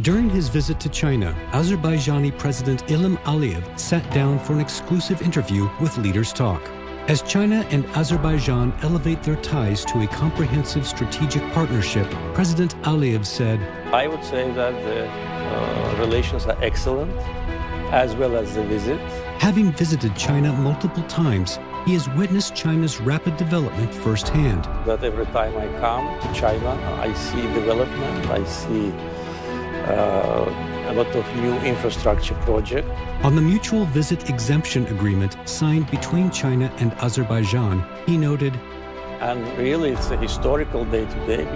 During his visit to China, Azerbaijani President Ilham Aliyev sat down for an exclusive interview with Leaders Talk. As China and Azerbaijan elevate their ties to a comprehensive strategic partnership, President Aliyev said, I would say that the relations are excellent, as well as the visit. Having visited China multiple times, he has witnessed China's rapid development firsthand. That every time I come to China, I see development, I see a lot of new infrastructure projects. On the mutual visit exemption agreement signed between China and Azerbaijan, he noted, and really it's a historical day today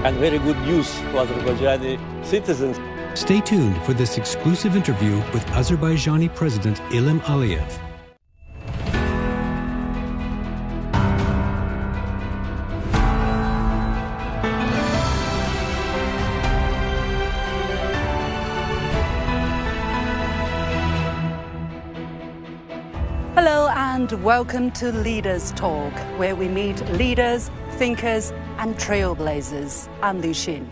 and very good news for Azerbaijani citizens. Stay tuned for this exclusive interview with Azerbaijani President Ilham Aliyev. Hello and welcome to Leaders Talk, where we meet leaders, thinkers and trailblazers. I'm Lu Xin.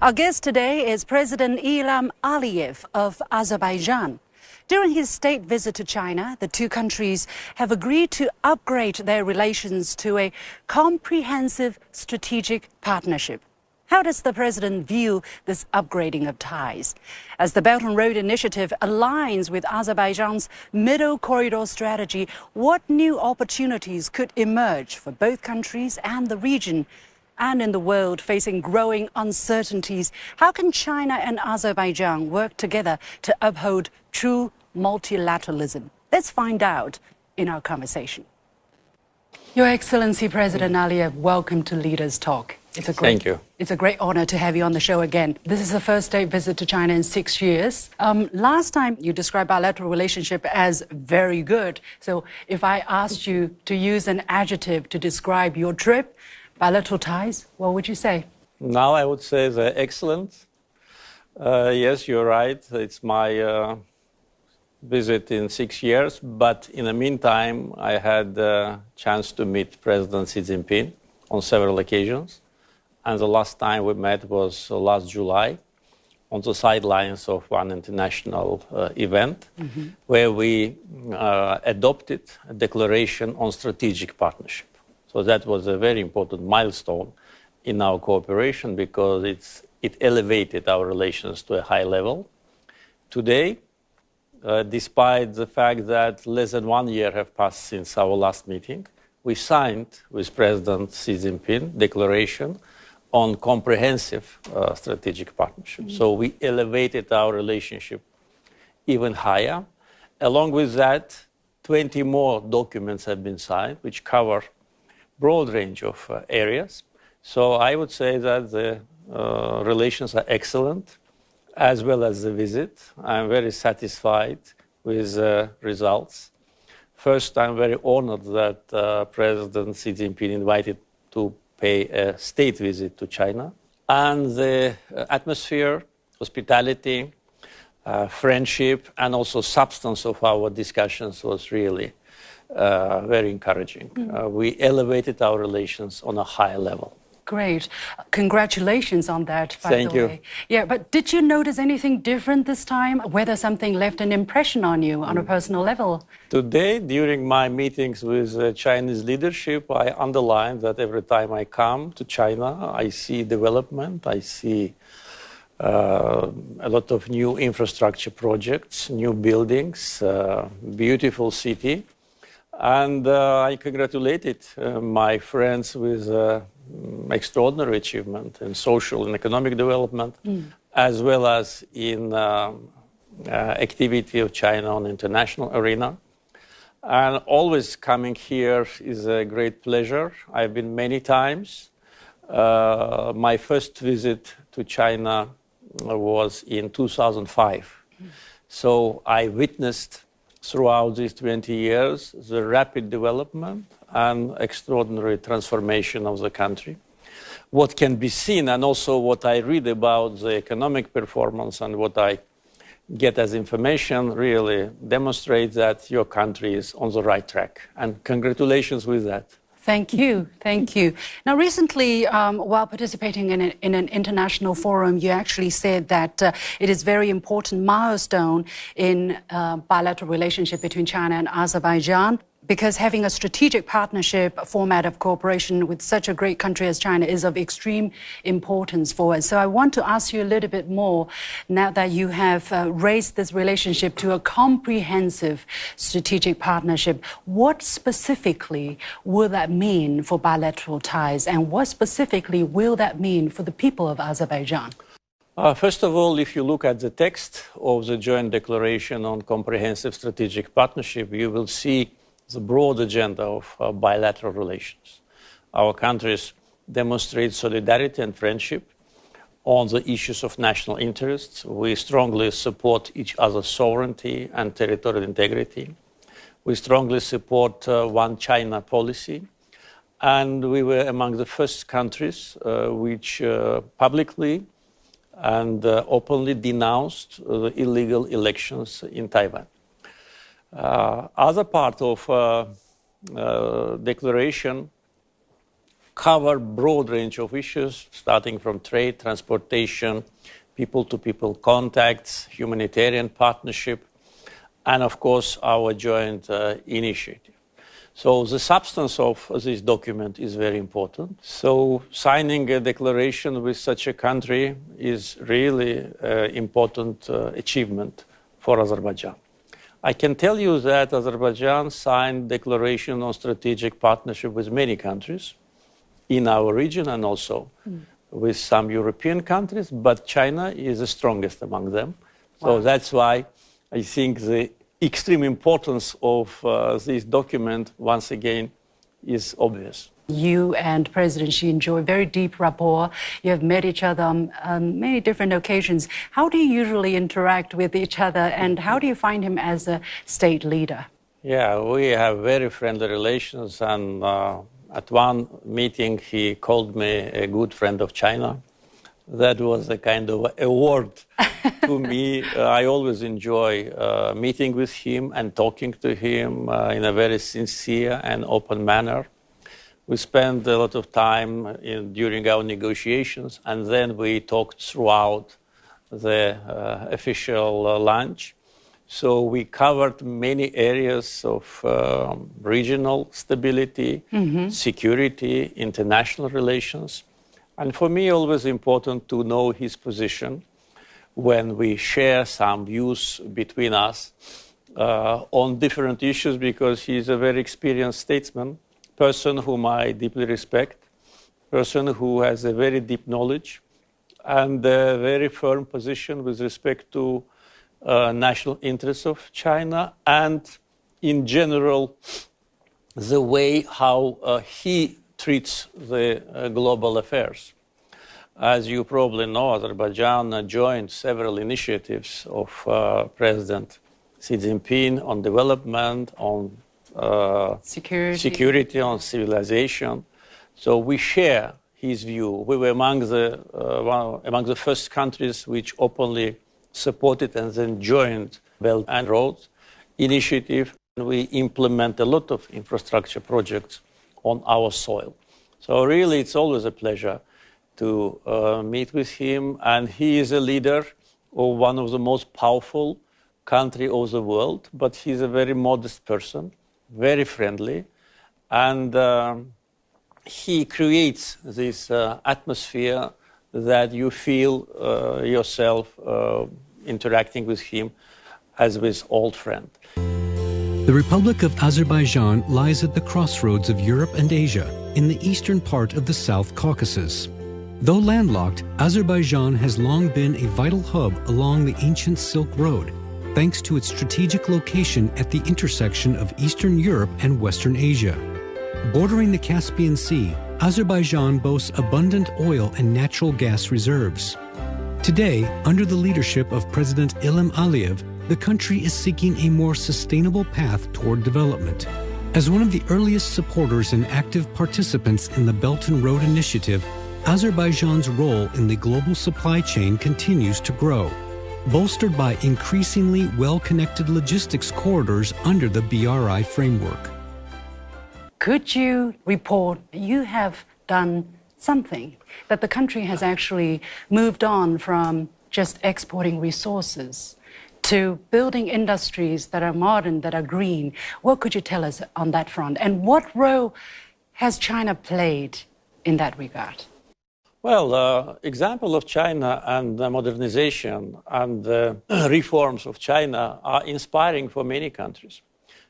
Our guest today is President Ilham Aliyev of Azerbaijan. During his state visit to China, the two countries have agreed to upgrade their relations to a comprehensive strategic partnership. How does the president view this upgrading of ties? As the Belt and Road Initiative aligns with Azerbaijan's Middle Corridor strategy, what new opportunities could emerge for both countries and the region? And in the world facing growing uncertainties, how can China and Azerbaijan work together to uphold true multilateralism? Let's find out in our conversation. Your Excellency, President Aliyev, welcome to Leaders Talk. Thank you. It's a great honor to have you on the show again. This is the first state visit to China in 6 years. Last time you described bilateral relationship as very good. So if I asked you to use an adjective to describe your trip, bilateral ties, what would you say? Now I would say they're excellent. Yes, you're right. It's my visit in 6 years. But in the meantime, I had the chance to meet President Xi Jinping on several occasions. And the last time we met was last July on the sidelines of one international event where we adopted a declaration on strategic partnership. So that was a very important milestone in our cooperation because it elevated our relations to a high level. Today, despite the fact that less than 1 year have passed since our last meeting, we signed with President Xi Jinping declaration on comprehensive strategic partnership. So we elevated our relationship even higher. Along with that, 20 more documents have been signed, which cover broad range of areas. So I would say that the relations are excellent, as well as the visit. I'm very satisfied with the results. First, I'm very honored that President Xi Jinping invited to pay a state visit to China. And the atmosphere, hospitality, friendship, and also substance of our discussions was really very encouraging. We elevated our relations on a high level. Great. Congratulations on that, by Thank the way. Yeah, but did you notice anything different this time? Whether something left an impression on you on a personal level? Today, during my meetings with Chinese leadership, I underlined that every time I come to China, I see development, I see a lot of new infrastructure projects, new buildings, beautiful city. And I congratulated my friends with extraordinary achievement in social and economic development, as well as in activity of China on international arena. And always coming here is a great pleasure. I've been many times. My first visit to China was in 2005. So I witnessed throughout these 20 years the rapid development and extraordinary transformation of the country. What can be seen, and also what I read about the economic performance and what I get as information, really demonstrates that your country is on the right track. And congratulations with that. Thank you. Thank you. Now, recently, while participating in an international forum, you actually said that it is very important milestone in bilateral relationship between China and Azerbaijan, because having a strategic partnership format of cooperation with such a great country as China is of extreme importance for us. So I want to ask you a little bit more, now that you have raised this relationship to a comprehensive strategic partnership, what specifically will that mean for bilateral ties, and what specifically will that mean for the people of Azerbaijan? First of all, if you look at the text of the joint declaration on comprehensive strategic partnership, you will see the broad agenda of bilateral relations. Our countries demonstrate solidarity and friendship on the issues of national interests. We strongly support each other's sovereignty and territorial integrity. We strongly support one China policy. And we were among the first countries which publicly and openly denounced the illegal elections in Taiwan. Other part of declaration cover broad range of issues, starting from trade, transportation, people-to-people contacts, humanitarian partnership, and of course our joint initiative. So the substance of this document is very important. So signing a declaration with such a country is really an important achievement for Azerbaijan. I can tell you that Azerbaijan signed declaration on strategic partnership with many countries in our region and also with some European countries, but China is the strongest among them. So that's why I think the extreme importance of this document, once again, is obvious. You and President Xi enjoy very deep rapport. You have met each other on many different occasions. How do you usually interact with each other, and how do you find him as a state leader? Yeah, we have very friendly relations, and at one meeting he called me a good friend of China. That was a kind of award to me. I always enjoy meeting with him and talking to him in a very sincere and open manner. We spent a lot of time during our negotiations, and then we talked throughout the official lunch. So we covered many areas of regional stability, security, international relations. And for me, always important to know his position when we share some views between us on different issues, because he's a very experienced statesman, person whom I deeply respect, person who has a very deep knowledge and a very firm position with respect to national interests of China and, in general, the way how he treats the global affairs. As you probably know, Azerbaijan joined several initiatives of President Xi Jinping on development, on security, on civilization. So we share his view. We were among the first countries which openly supported and then joined Belt and Road Initiative. We implement a lot of infrastructure projects on our soil. So really, it's always a pleasure to meet with him. And he is a leader of one of the most powerful countries of the world, but he's a very modest person, very friendly, and he creates this atmosphere that you feel yourself interacting with him as with old friend. The Republic of Azerbaijan lies at the crossroads of Europe and Asia, in the eastern part of the South Caucasus. Though landlocked, Azerbaijan has long been a vital hub along the ancient Silk Road, thanks to its strategic location at the intersection of Eastern Europe and Western Asia. Bordering the Caspian Sea, Azerbaijan boasts abundant oil and natural gas reserves. Today, under the leadership of President Ilham Aliyev, the country is seeking a more sustainable path toward development. As one of the earliest supporters and active participants in the Belt and Road Initiative, Azerbaijan's role in the global supply chain continues to grow, bolstered by increasingly well-connected logistics corridors under the BRI framework. Could you report you have done something, that the country has actually moved on from just exporting resources to building industries that are modern, that are green? What could you tell us on that front? And what role has China played in that regard? Well, example of China and the modernization and the reforms of China are inspiring for many countries.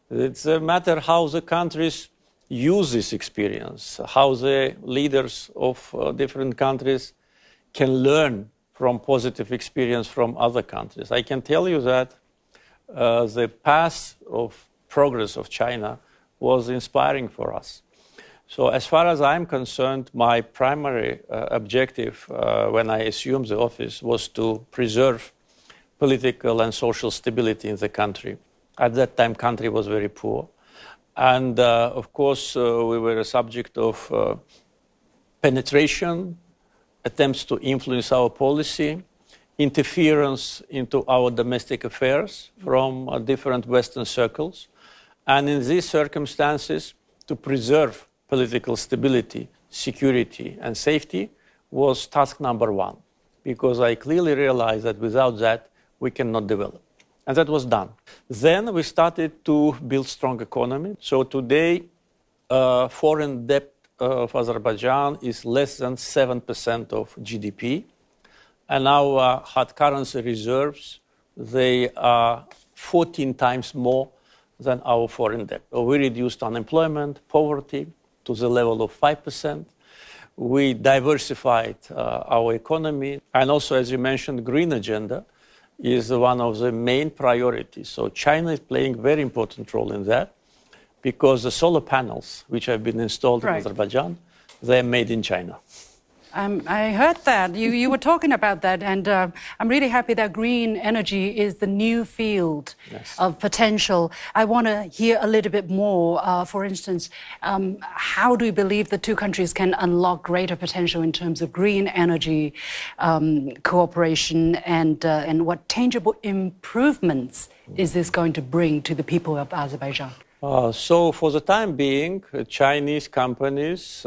It's a matter how the countries use this experience, how the leaders of different countries can learn from positive experience from other countries. I can tell you that the path of progress of China was inspiring for us. So as far as I'm concerned, my primary objective when I assumed the office was to preserve political and social stability in the country. At that time, country was very poor. And of course, we were a subject of penetration, attempts to influence our policy, interference into our domestic affairs from different Western circles. And in these circumstances, to preserve political stability, security, and safety was task number one, because I clearly realized that without that, we cannot develop. And that was done. Then we started to build strong economy. So today, foreign debt of Azerbaijan is less than 7% of GDP. And our hard currency reserves, they are 14 times more than our foreign debt. So we reduced unemployment, poverty to the level of 5%. We diversified our economy. And also, as you mentioned, green agenda is one of the main priorities. So China is playing a very important role in that, because the solar panels which have been installed in Azerbaijan, they're made in China. I heard that. You were talking about that, and I'm really happy that green energy is the new field of potential. I want to hear a little bit more. For instance, how do you believe the two countries can unlock greater potential in terms of green energy cooperation, and what tangible improvements is this going to bring to the people of Azerbaijan? So for the time being, Chinese companies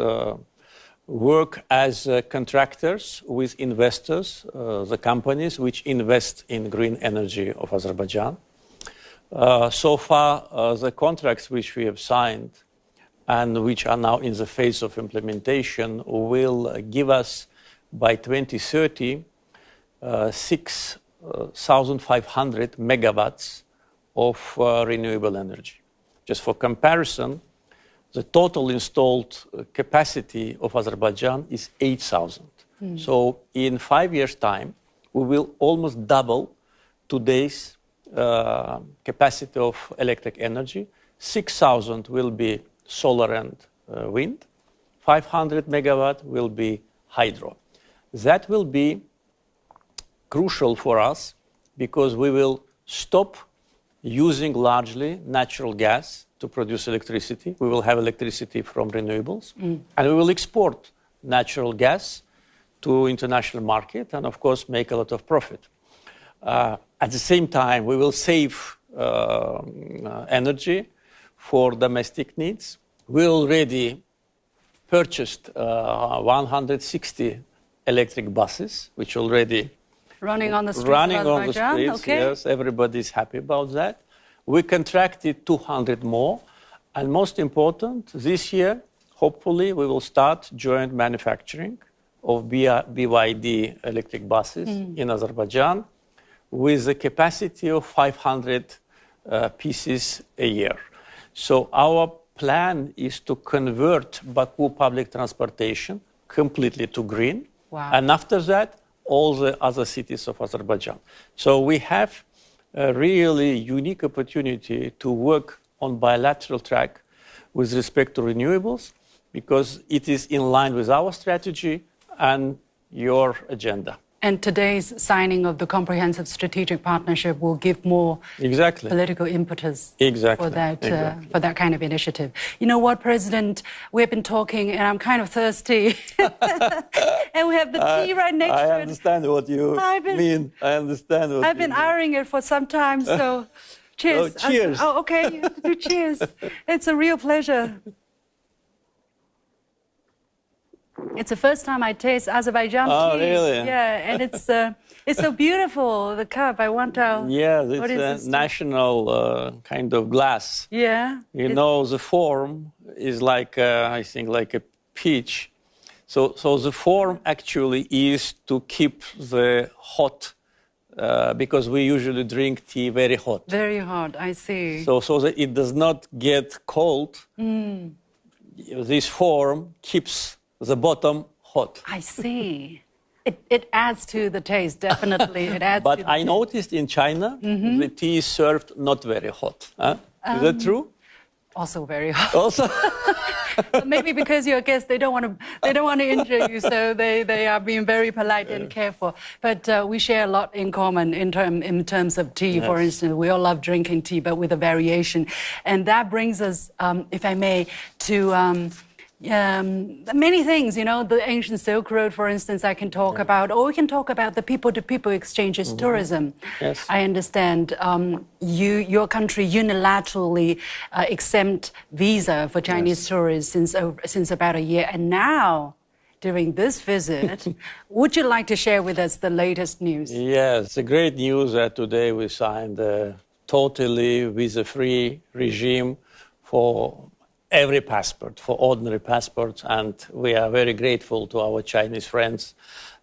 work as contractors with investors, the companies which invest in green energy of Azerbaijan. So far, the contracts which we have signed and which are now in the phase of implementation will give us by 2030 6,500 megawatts of renewable energy. Just for comparison, the total installed capacity of Azerbaijan is 8,000. So in 5 years' time, we will almost double today's capacity of electric energy. 6,000 will be solar and wind. 500 megawatt will be hydro. That will be crucial for us, because we will stop using largely natural gas to produce electricity. We will have electricity from renewables, and we will export natural gas to international market and, of course, make a lot of profit. At the same time, we will save energy for domestic needs. We already purchased 160 electric buses, which already running on the streets of Azerbaijan. Yes, everybody's happy about that. We contracted 200 more, and most important, this year, hopefully, we will start joint manufacturing of BYD electric buses in Azerbaijan with a capacity of 500 pieces a year. So our plan is to convert Baku public transportation completely to green, and after that, all the other cities of Azerbaijan. So we have a really unique opportunity to work on bilateral track with respect to renewables, because it is in line with our strategy and your agenda. And today's signing of the comprehensive strategic partnership will give more political impetus for that kind of initiative. You know what, President? We've been talking, and I'm kind of thirsty. And we have the tea right next to it. I understand what you mean. I understand what I've been eyeing it for some time, so cheers. Oh, cheers. Okay, you have to do cheers. It's a real pleasure. It's the first time I taste Azerbaijan tea. Oh, really? Yeah, and it's so beautiful, the cup. I want to... Yeah, it's a national kind of glass. Yeah. You know, the form is like, I think, like a peach. So the form actually is to keep the hot, because we usually drink tea very hot. Very hot, I see. So that it does not get cold. This form keeps the bottom hot. I see. It adds to the taste, definitely. It adds but to I noticed in China, the tea is served not very hot. Huh? Is that true? Also very hot. Also? Maybe because you're a guest, they don't want to injure you, so they are being very polite and careful. But we share a lot in common in terms of tea. Yes. For instance, we all love drinking tea, but with a variation, and that brings us, if I may, to. Many things, you know, the ancient Silk Road, for instance, I can talk about, or we can talk about the people-to-people exchanges, tourism. Yes. I understand your country unilaterally exempt visa for Chinese tourists since about a year, and now, during this visit, would you like to share with us the latest news? Yes, it's a great news that today we signed a totally visa-free regime for every passport, for ordinary passports, and we are very grateful to our Chinese friends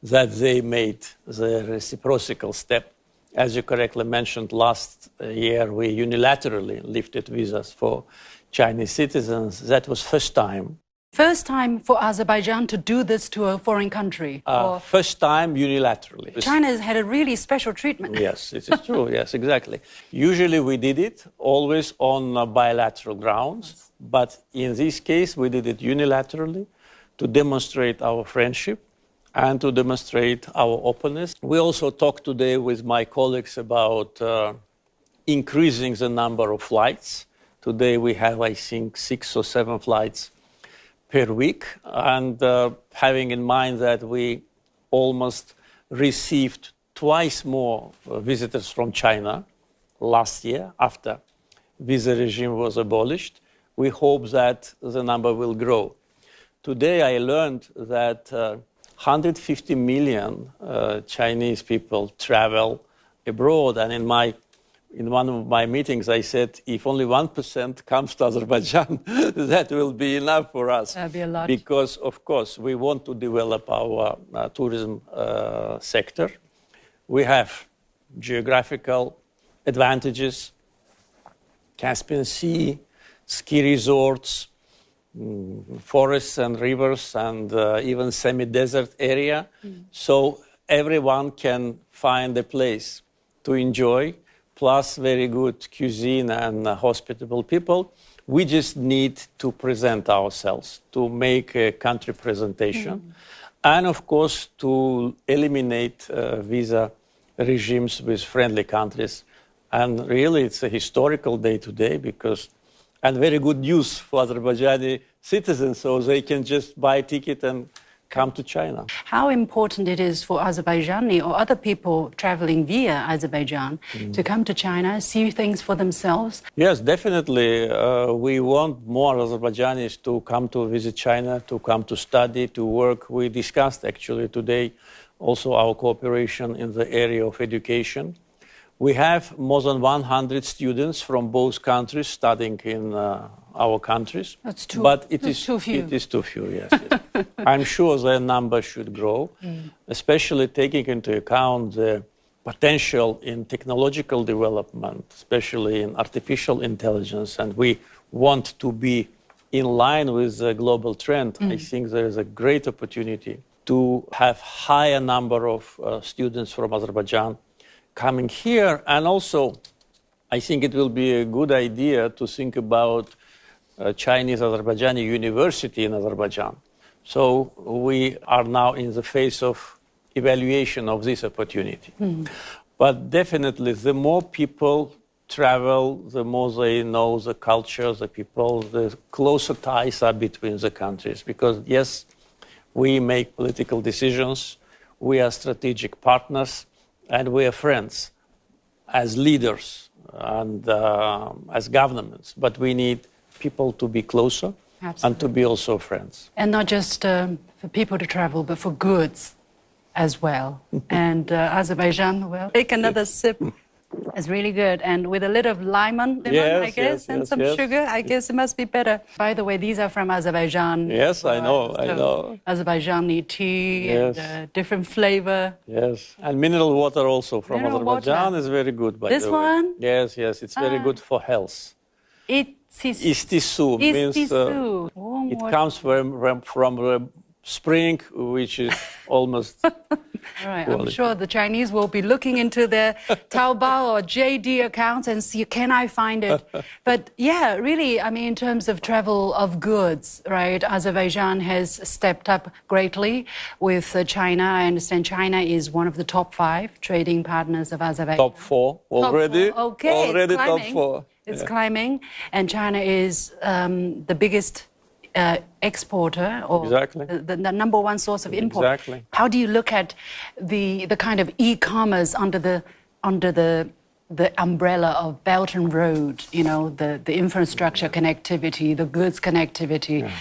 that they made the reciprocal step. As you correctly mentioned, last year we unilaterally lifted visas for Chinese citizens. That was first time. First time for Azerbaijan to do this to a foreign country? First time unilaterally. China has had a really special treatment. Yes, it is true. Yes, exactly. Usually we did it always on bilateral grounds, but in this case we did it unilaterally to demonstrate our friendship and to demonstrate our openness. We also talked today with my colleagues about increasing the number of flights. Today we have, I think, 6 or 7 flights per week, and having in mind that we almost received twice more visitors from China last year after visa regime was abolished, we hope that the number will grow. Today I learned that 150 million Chinese people travel abroad, and in one of my meetings, I said, if only 1% comes to Azerbaijan, that will be enough for us. That'd be a lot. Because, of course, we want to develop our tourism sector. We have geographical advantages, Caspian Sea, ski resorts, forests and rivers, and even semi-desert area. So everyone can find a place to enjoy, plus very good cuisine and hospitable people. We just need to present ourselves, to make a country presentation, and of course to eliminate visa regimes with friendly countries. And really it's a historical day today and very good news for Azerbaijani citizens, so they can just buy a ticket and come to China. How important it is for Azerbaijani or other people traveling via Azerbaijan to come to China, see things for themselves? Yes, definitely. We want more Azerbaijanis to come to visit China, to come to study, to work. We discussed actually today also our cooperation in the area of education. We have more than 100 students from both countries studying in our countries. That's too, but it is too few. It is too few, yes. Yes. I'm sure their number should grow, especially taking into account the potential in technological development, especially in artificial intelligence. And we want to be in line with the global trend. I think there is a great opportunity to have higher number of students from Azerbaijan coming here. And also, I think it will be a good idea to think about Chinese Azerbaijani University in Azerbaijan. So we are now in the phase of evaluation of this opportunity. But definitely, the more people travel, the more they know the culture, the people, the closer ties are between the countries. Because yes, we make political decisions, we are strategic partners, and we are friends as leaders and as governments. But we need people to be closer. and to be also friends. And not just for people to travel, but for goods as well. And Azerbaijan, well, take another sip. It's really good. And with a little lemon, I guess, and some sugar, I guess it must be better. By the way, these are from Azerbaijan. Yes, I know. Azerbaijani tea and different flavor. Yes, and mineral water also from Azerbaijan is very good, by the way. This one? Yes, it's very good for health. Istisu means it comes from the spring, which is almost... Right, I'm sure the Chinese will be looking into their Taobao or JD accounts and see, can I find it? But yeah, really, I mean, in terms of travel of goods, right, Azerbaijan has stepped up greatly with China. I understand China is one of the top 5 trading partners of Azerbaijan. Top 4 already. Top 4. Okay, already top 4. It's climbing, and China is the biggest exporter or the number 1 source of import. Exactly. How do you look at the kind of e-commerce under the umbrella of Belt and Road, you know, the infrastructure connectivity, the goods connectivity?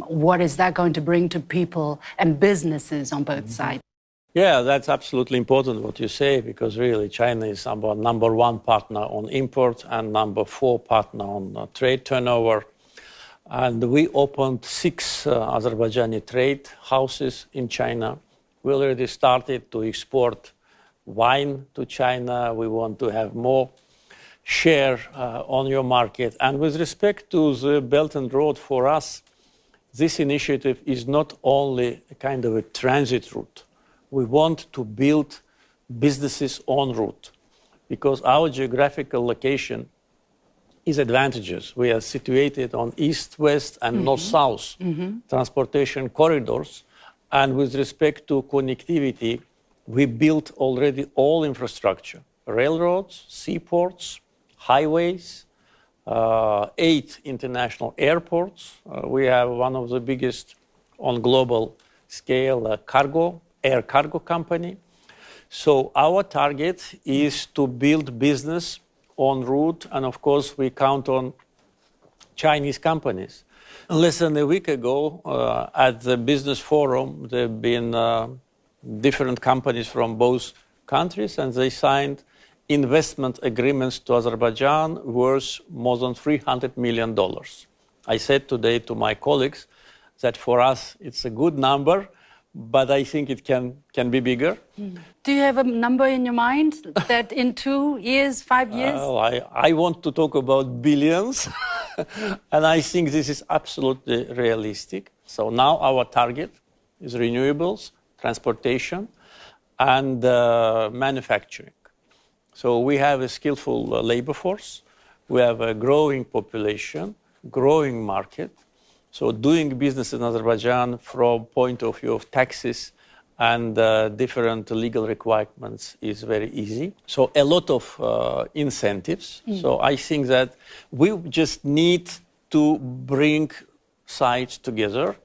What is that going to bring to people and businesses on both sides? Yeah, that's absolutely important what you say, because really China is number 1 partner on import and number 4 partner on trade turnover. And we opened 6 Azerbaijani trade houses in China. We already started to export wine to China. We want to have more share on your market. And with respect to the Belt and Road, for us, this initiative is not only a kind of a transit route. We want to build businesses en route, because our geographical location is advantageous. We are situated on east-west and north-south transportation corridors. And with respect to connectivity, we built already all infrastructure: railroads, seaports, highways, 8 international airports. We have one of the biggest on global scale air cargo company. So our target is to build business en route, and of course we count on Chinese companies. Less than a week ago at the business forum, there have been different companies from both countries, and they signed investment agreements to Azerbaijan worth more than $300 million. I said today to my colleagues that for us it's a good number, but I think it can be bigger. Do you have a number in your mind that in 2 years, 5 years? I want to talk about billions, and I think this is absolutely realistic. So now our target is renewables, transportation, and manufacturing. So we have a skillful labor force, we have a growing population, growing market. So doing business in Azerbaijan from point of view of taxes and different legal requirements is very easy. So a lot of incentives. So I think that we just need to bring sides together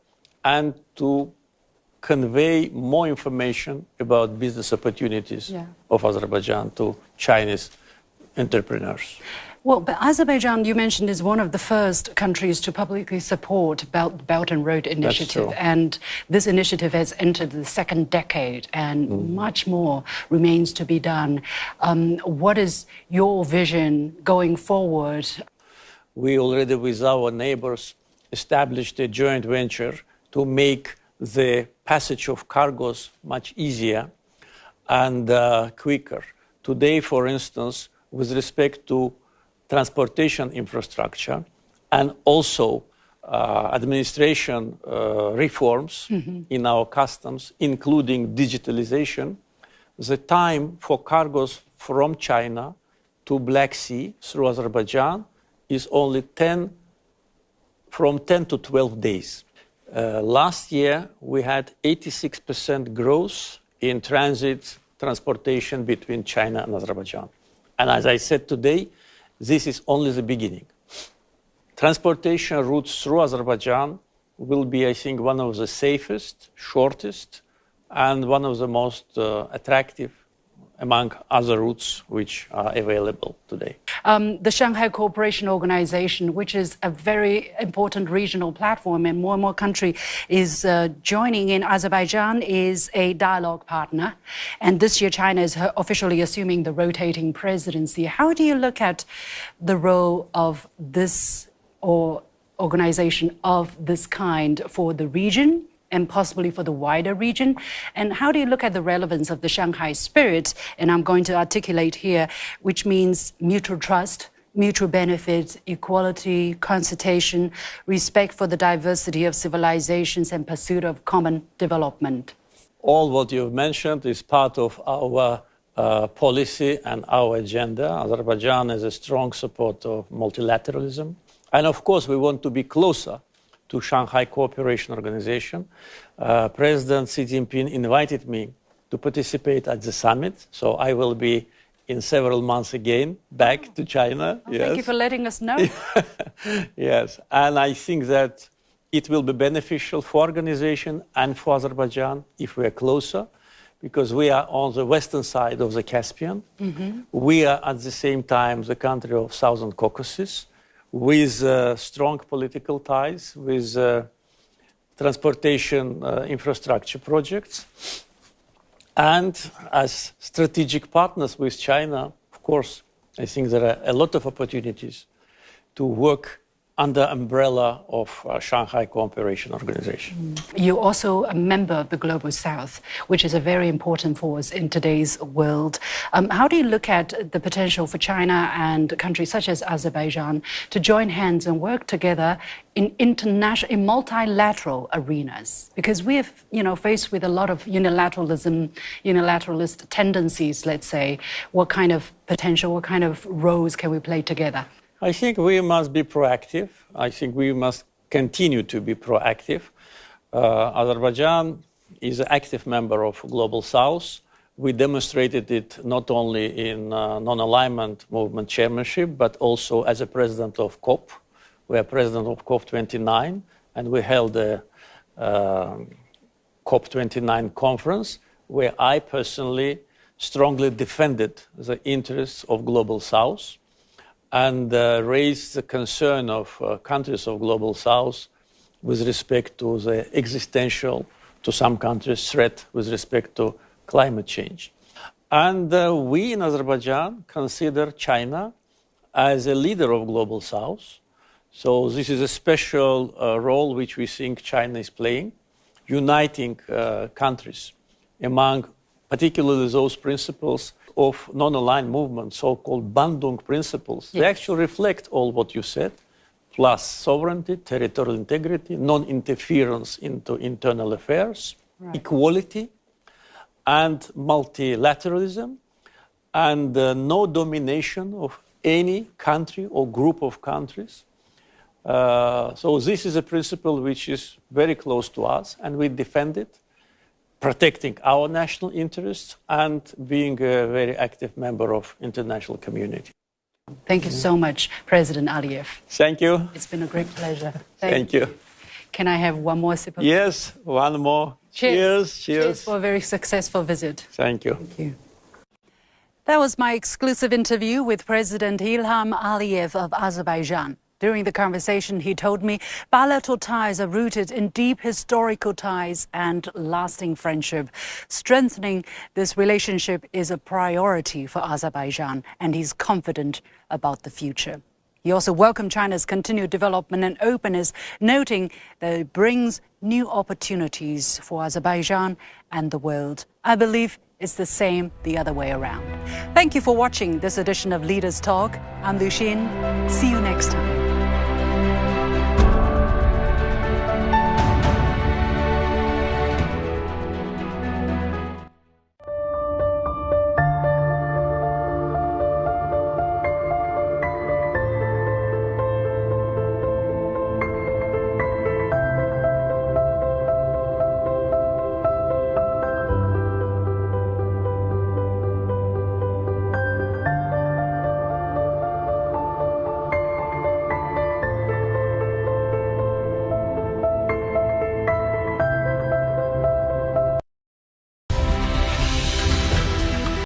and to convey more information about business opportunities of Azerbaijan to Chinese entrepreneurs. Well, but Azerbaijan, you mentioned, is one of the first countries to publicly support Belt and Road Initiative. That's true. And this initiative has entered the 2nd decade, and much more remains to be done. What is your vision going forward? We already, with our neighbors, established a joint venture to make the passage of cargoes much easier and quicker. Today, for instance, with respect to transportation infrastructure and also administration reforms in our customs, including digitalization, the time for cargoes from China to Black Sea through Azerbaijan is only from 10 to 12 days. Last year, we had 86% growth in transit transportation between China and Azerbaijan. And as I said today, this is only the beginning. Transportation routes through Azerbaijan will be, I think, one of the safest, shortest, and one of the most attractive among other routes which are available today. The Shanghai Cooperation Organization, which is a very important regional platform, and more country is joining in. Azerbaijan is a dialogue partner, and this year China is officially assuming the rotating presidency. How do you look at the role of this organization of this kind for the region and possibly for the wider region? And how do you look at the relevance of the Shanghai spirit? And I'm going to articulate here, which means mutual trust, mutual benefit, equality, consultation, respect for the diversity of civilizations, and pursuit of common development. All what you've mentioned is part of our policy and our agenda. Azerbaijan is a strong supporter of multilateralism. And of course, we want to be closer to Shanghai Cooperation Organization. President Xi Jinping invited me to participate at the summit, so I will be in several months again back to China. Yes. Thank you for letting us know. Yes, and I think that it will be beneficial for organization and for Azerbaijan if we are closer, because we are on the western side of the Caspian. Mm-hmm. We are at the same time the country of Southern Caucasus, with strong political ties, with transportation infrastructure projects. And as strategic partners with China, of course, I think there are a lot of opportunities to work under umbrella of Shanghai Cooperation Organization. You're also a member of the Global South, which is a very important force in today's world. How do you look at the potential for China and countries such as Azerbaijan to join hands and work together in multilateral arenas? Because we have, faced with a lot of unilateralist tendencies, let's say. What kind of potential, what kind of roles can we play together? I think we must be proactive. I think we must continue to be proactive. Azerbaijan is an active member of Global South. We demonstrated it not only in non-alignment movement chairmanship, but also as a president of COP. We are president of COP29, and we held a COP29 conference where I personally strongly defended the interests of Global South and raised the concern of countries of Global South with respect to the existential, to some countries, threat with respect to climate change. And we in Azerbaijan consider China as a leader of Global South. So this is a special role which we think China is playing, uniting countries among particularly those principles of non-aligned movement, so-called Bandung principles. Yes. They actually reflect all what you said, plus sovereignty, territorial integrity, non-interference into internal affairs, right, equality, and multilateralism, and no domination of any country or group of countries. So this is a principle which is very close to us, and we defend it, protecting our national interests and being a very active member of international community. Thank you so much, President Aliyev. Thank you. It's been a great pleasure. Thank you. Can I have one more sip of Yes, one more. Cheers. Cheers. Cheers for a very successful visit. Thank you. Thank you. That was my exclusive interview with President Ilham Aliyev of Azerbaijan. During the conversation, he told me bilateral ties are rooted in deep historical ties and lasting friendship. Strengthening this relationship is a priority for Azerbaijan, and he's confident about the future. He also welcomed China's continued development and openness, noting that it brings new opportunities for Azerbaijan and the world. I believe it's the same the other way around. Thank you for watching this edition of Leaders Talk. I'm Lu Xin. See you next time.